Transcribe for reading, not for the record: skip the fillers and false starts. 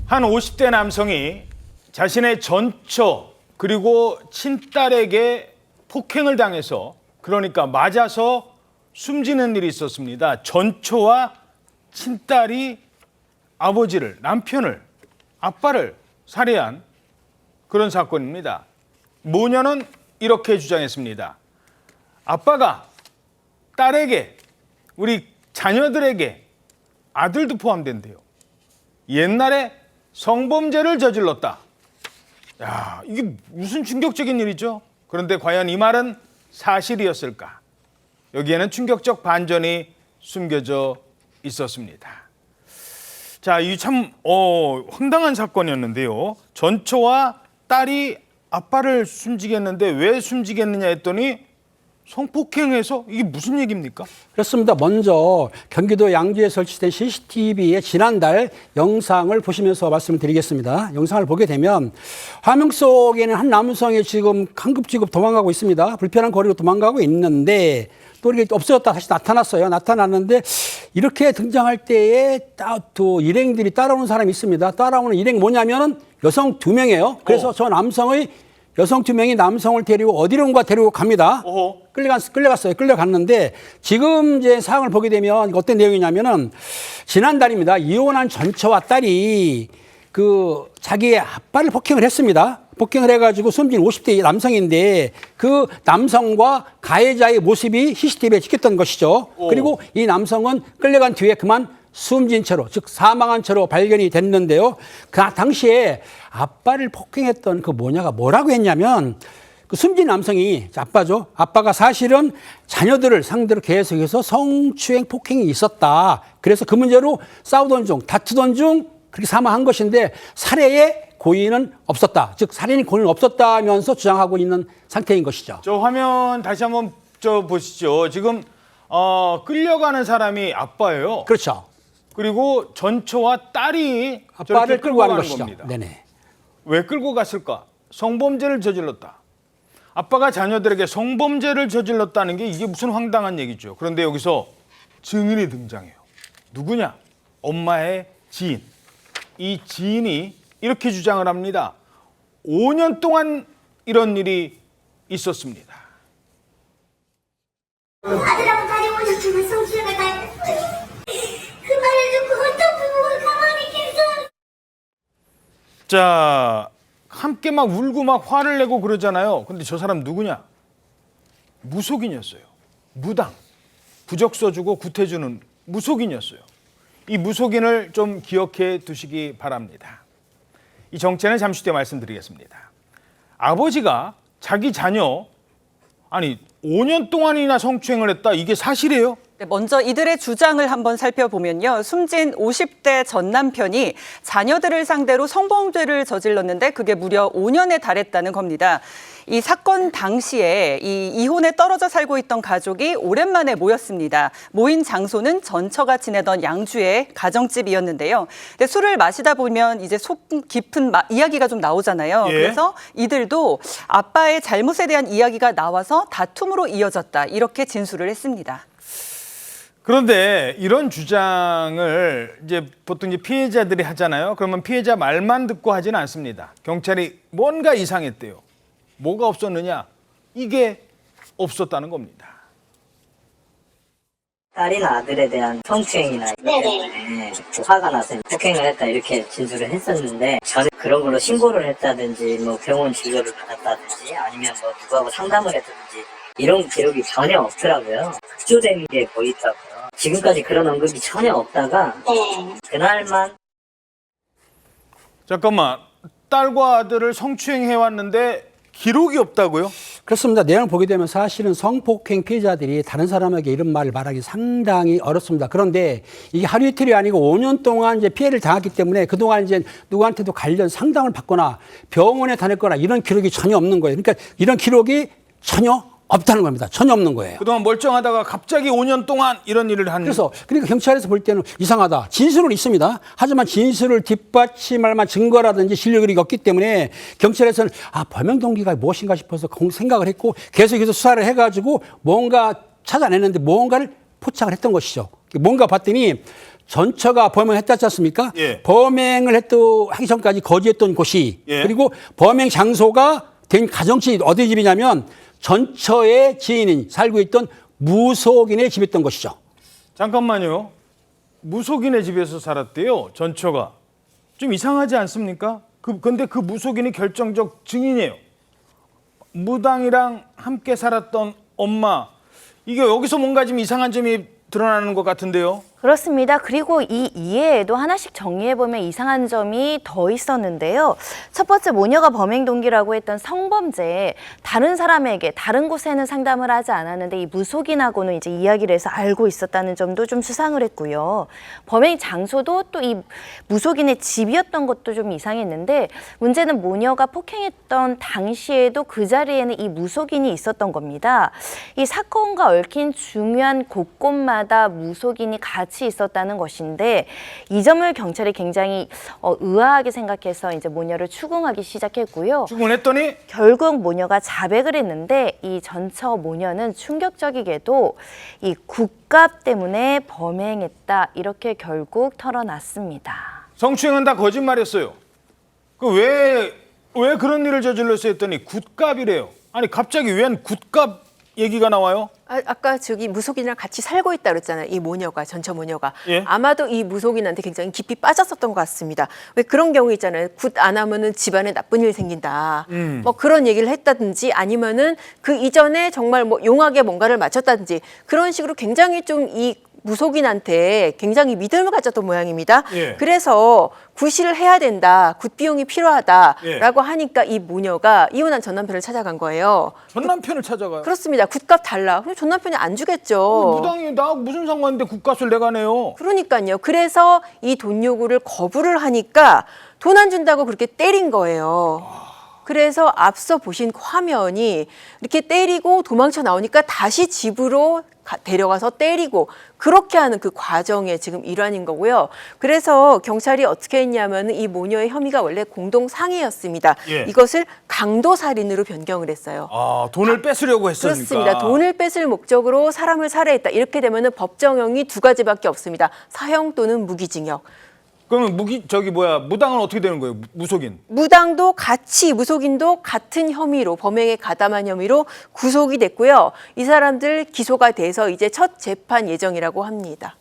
한 50대 남성이 자신의 전처 그리고 친딸에게 폭행을 당해서 그러니까 맞아서 숨지는 일이 있었습니다. 전처와 친딸이 아버지를, 남편을, 아빠를 살해한 그런 사건입니다. 모녀는 이렇게 주장했습니다. 아빠가 딸에게, 우리 자녀들에게, 아들도 포함된대요. 옛날에 성범죄를 저질렀다. 야, 이게 무슨 충격적인 일이죠? 그런데 과연 이 말은 사실이었을까? 여기에는 충격적 반전이 숨겨져 있었습니다. 자, 이 참 황당한 사건이었는데요. 전처와 딸이 아빠를 숨지게 했는데 왜 숨지게 했느냐 했더니 성폭행해서 이게 무슨 얘기입니까? 그렇습니다. 먼저 경기도 양주에 설치된 CCTV의 지난달 영상을 보시면서 말씀을 드리겠습니다. 영상을 보게 되면 화면 속에는 한 남성이 지금 한급지급 도망가고 있습니다. 불편한 거리로 도망가고 있는데 또 이렇게 없어졌다 다시 나타났어요. 나타났는데 이렇게 등장할 때에 또 일행들이 따라오는 사람이 있습니다. 따라오는 일행 뭐냐면은 여성 2명이에요. 그래서 저 남성의 여성 2명이 남성을 데리고 어디론가 데리고 갑니다. 끌려갔어요. 끌려갔는데 지금 이제 사항을 보게 되면 어떤 내용이냐면은 지난달입니다. 이혼한 전처와 딸이 그 자기의 아빠를 폭행을 했습니다. 폭행을 해가지고 숨진 50대 남성인데 그 남성과 가해자의 모습이 CCTV에 찍혔던 것이죠. 그리고 이 남성은 끌려간 뒤에 그만 숨진 채로, 즉 사망한 채로 발견이 됐는데요. 그 당시에 아빠를 폭행했던 그 모녀가 뭐라고 했냐면 그 숨진 남성이 아빠죠. 아빠가 사실은 자녀들을 상대로 계속해서 성추행 폭행이 있었다. 그래서 그 문제로 싸우던 중, 다투던 중 그렇게 사망한 것인데 살해의 고의는 없었다. 즉 살인의 고의는 없었다면서 주장하고 있는 상태인 것이죠. 저 화면 다시 한번 보시죠. 지금 끌려가는 사람이 아빠예요. 그렇죠. 그리고 전처와 딸이 아빠를 끌고 가는 것이죠. 겁니다. 네네. 왜 끌고 갔을까? 성범죄를 저질렀다. 아빠가 자녀들에게 성범죄를 저질렀다는 게 이게 무슨 황당한 얘기죠. 그런데 여기서 증인이 등장해요. 누구냐? 엄마의 지인. 이 지인이 이렇게 주장을 합니다. 5년 동안 이런 일이 있었습니다. 아들하고 다니고 싶으면 성추행을 당했어요. 그 말을 듣고 어떤 부모가 가만히 있겠어. 자, 함께 막 울고 막 화를 내고 그러잖아요. 근데 저 사람 누구냐? 무속인이었어요. 무당. 부적 써주고 구태주는 무속인이었어요. 이 무속인을 좀 기억해 두시기 바랍니다. 이 정체는 잠시 뒤에 말씀드리겠습니다. 아버지가 자기 자녀, 5년 동안이나 성추행을 했다. 이게 사실이에요? 네, 먼저 이들의 주장을 한번 살펴보면요. 숨진 50대 전 남편이 자녀들을 상대로 성범죄를 저질렀는데 그게 무려 5년에 달했다는 겁니다. 이 사건 당시에 이 이혼에 떨어져 살고 있던 가족이 오랜만에 모였습니다. 모인 장소는 전처가 지내던 양주의 가정집이었는데요. 근데 술을 마시다 보면 이제 속 깊은 이야기가 좀 나오잖아요. 예. 그래서 이들도 아빠의 잘못에 대한 이야기가 나와서 다툼으로 이어졌다. 이렇게 진술을 했습니다. 그런데 이런 주장을 이제 보통 피해자들이 하잖아요. 그러면 피해자 말만 듣고 하지는 않습니다. 경찰이 뭔가 이상했대요. 뭐가 없었느냐? 이게 없었다는 겁니다. 딸이나 아들에 대한 성추행이나 이런 때문에 화가 나서 폭행을 했다 이렇게 진술을 했었는데 저는 그런 걸로 신고를 했다든지 뭐 병원 진료를 받았다든지 아니면 뭐 누구하고 상담을 했다든지 이런 기록이 전혀 없더라고요. 급조된 게 보이더라고요. 지금까지 그런 언급이 전혀 없다가 그날만. 잠깐만, 딸과 아들을 성추행해왔는데 기록이 없다고요? 그렇습니다. 내용을 보게 되면 사실은 성폭행 피해자들이 다른 사람에게 이런 말을 말하기 상당히 어렵습니다. 그런데 이게 하루 이틀이 아니고 5년 동안 이제 피해를 당했기 때문에 그동안 이제 누구한테도 관련 상담을 받거나 병원에 다녔거나 이런 기록이 전혀 없는 거예요. 그러니까 이런 기록이 전혀 없다는 겁니다. 전혀 없는 거예요. 그동안 멀쩡하다가 갑자기 5년 동안 이런 일을 한. 그래서 그러니까 경찰에서 볼 때는 이상하다. 진술은 있습니다. 하지만 진술을 뒷받침할 만한 증거라든지 실력이 없기 때문에 경찰에서는 범행 동기가 무엇인가 싶어서 생각을 했고 계속해서 수사를 해가지고 뭔가 찾아냈는데 뭔가를 포착을 했던 것이죠. 뭔가 봤더니 전처가 범행했다지 않습니까? 예. 범행을 하기 전까지 거주했던 곳이 예. 그리고 범행 장소가 된 가정집이 어디 집이냐면 전처의 지인이 살고 있던 무속인의 집이었던 것이죠. 잠깐만요. 무속인의 집에서 살았대요. 전처가. 좀 이상하지 않습니까? 근데 그 무속인이 결정적 증인이에요. 무당이랑 함께 살았던 엄마. 이게 여기서 뭔가 좀 이상한 점이 드러나는 것 같은데요. 그렇습니다. 그리고 이 이해에도 하나씩 정리해보면 이상한 점이 더 있었는데요. 첫 번째, 모녀가 범행 동기라고 했던 성범죄, 다른 사람에게 다른 곳에는 상담을 하지 않았는데 이 무속인하고는 이제 이야기를 해서 알고 있었다는 점도 좀 수상을 했고요. 범행 장소도 또 이 무속인의 집이었던 것도 좀 이상했는데, 문제는 모녀가 폭행했던 당시에도 그 자리에는 이 무속인이 있었던 겁니다. 이 사건과 얽힌 중요한 곳곳마다 무속인이 같이 있었다는 것인데, 이 점을 경찰이 굉장히 의아하게 생각해서 이제 모녀를 추궁하기 시작했고요. 추궁했더니 결국 모녀가 자백을 했는데, 이 전처 모녀는 충격적이게도 이 굿값 때문에 범행했다, 이렇게 결국 털어놨습니다. 성추행은 다 거짓말이었어요. 왜 그런 일을 저질렀어 했더니 굿값이래요. 아니 갑자기 웬 굿값 얘기가 나와요? 아까 저기 무속인이랑 같이 살고 있다 그랬잖아요. 이 모녀가, 전처 모녀가. 예. 아마도 이 무속인한테 굉장히 깊이 빠졌었던 것 같습니다. 왜 그런 경우 있잖아요. 굿 안 하면은 집안에 나쁜 일 생긴다. 뭐 그런 얘기를 했다든지, 아니면은 그 이전에 정말 뭐 용하게 뭔가를 마쳤다든지, 그런 식으로 굉장히 좀 이 무속인한테 굉장히 믿음을 가졌던 모양입니다. 예. 그래서 굿을 해야 된다, 굿 비용이 필요하다라고 예. 하니까 이 모녀가 이혼한 전 남편을 찾아간 거예요. 전 남편을 찾아가요. 그렇습니다. 굿값 달라. 그럼 전 남편이 안 주겠죠. 무당이 나 무슨 상관인데 굿값을 내가 내요. 그러니까요. 그래서 이 돈 요구를 거부를 하니까 돈 안 준다고 그렇게 때린 거예요. 그래서 앞서 보신 화면이 이렇게 때리고 도망쳐 나오니까 다시 집으로 데려가서 때리고, 그렇게 하는 그 과정의 지금 일환인 거고요. 그래서 경찰이 어떻게 했냐면 이 모녀의 혐의가 원래 공동상해였습니다. 예. 이것을 강도살인으로 변경을 했어요. 아, 돈을 뺏으려고 했으니까. 그렇습니다. 돈을 뺏을 목적으로 사람을 살해했다. 이렇게 되면은 법정형이 두 가지밖에 없습니다. 사형 또는 무기징역. 그러면 무당은 어떻게 되는 거예요? 무속인. 무당도 같이, 무속인도 같은 혐의로, 범행에 가담한 혐의로 구속이 됐고요. 이 사람들 기소가 돼서 이제 첫 재판 예정이라고 합니다.